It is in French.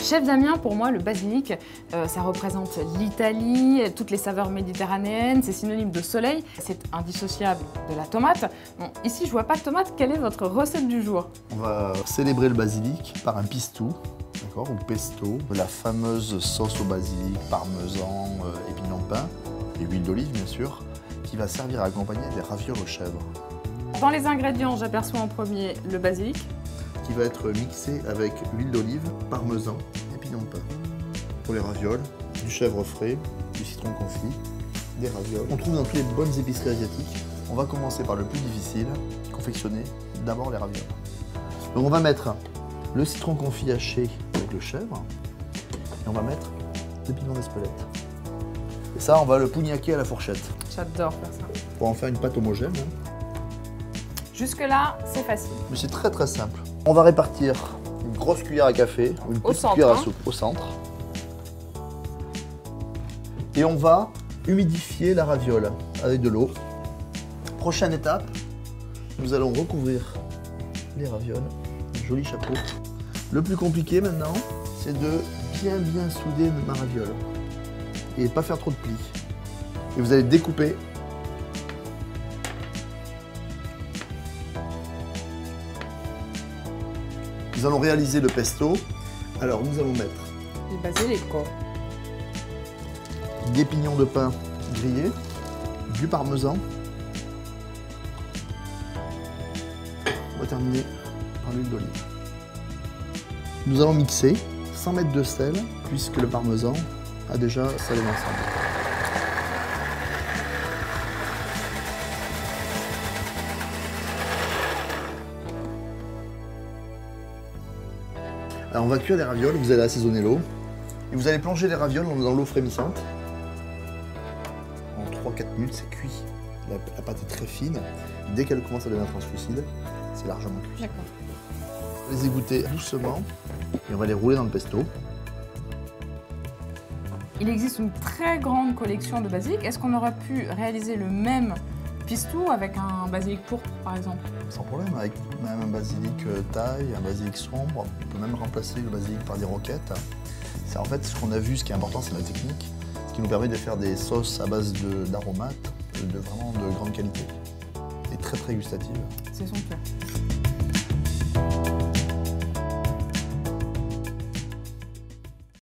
Chef Damien, pour moi, le basilic, ça représente l'Italie, toutes les saveurs méditerranéennes, c'est synonyme de soleil, c'est indissociable de la tomate. Bon, ici, je vois pas de tomate, quelle est votre recette du jour? On va célébrer le basilic par un pistou, d'accord, ou pesto, la fameuse sauce au basilic, parmesan et pignon de pain, et huile d'olive bien sûr, qui va servir à accompagner des ravioles aux chèvres. Dans les ingrédients, j'aperçois en premier le basilic, qui va être mixé avec huile d'olive, parmesan et pignon de pain. Pour les ravioles, du chèvre frais, du citron confit, des ravioles. On trouve dans toutes les bonnes épiceries asiatiques. On va commencer par le plus difficile, confectionner d'abord les ravioles. Donc on va mettre le citron confit haché avec le chèvre et on va mettre des pignons d'Espelette. Et ça, on va le pougnaquer à la fourchette. j'adore faire ça. Pour en faire une pâte homogène. Jusque-là, c'est facile. Mais c'est très très simple. On va répartir une grosse cuillère à café ou une petite cuillère à soupe au centre. Et on va humidifier la raviole avec de l'eau. Prochaine étape, nous allons recouvrir les ravioles. Un joli chapeau. Le plus compliqué maintenant, c'est de bien souder ma raviole. Et pas faire trop de plis. Et vous allez découper. Nous allons réaliser le pesto. Alors nous allons mettre Le basilic, des pignons de pain grillés, du parmesan. On va terminer par l'huile d'olive. Nous allons mixer sans mettre de sel, puisque le parmesan a déjà salé l'ensemble. Alors on va cuire les ravioles, vous allez assaisonner l'eau. Et vous allez plonger les ravioles dans l'eau frémissante. En 3-4 minutes, c'est cuit. La pâte est très fine. Dès qu'elle commence à devenir translucide, c'est largement cuit. D'accord. On va les égoutter doucement et on va les rouler dans le pesto. Il existe une très grande collection de basilic. Est-ce qu'on aurait pu réaliser le même pistou avec un basilic pourpre, par exemple? Sans problème, avec même un basilic taille, un basilic sombre. On peut même remplacer le basilic par des roquettes. C'est en fait ce qu'on a vu, ce qui est important, c'est la technique. Ce qui nous permet de faire des sauces à base d'aromates, vraiment de grande qualité et très très gustatives. C'est son cœur.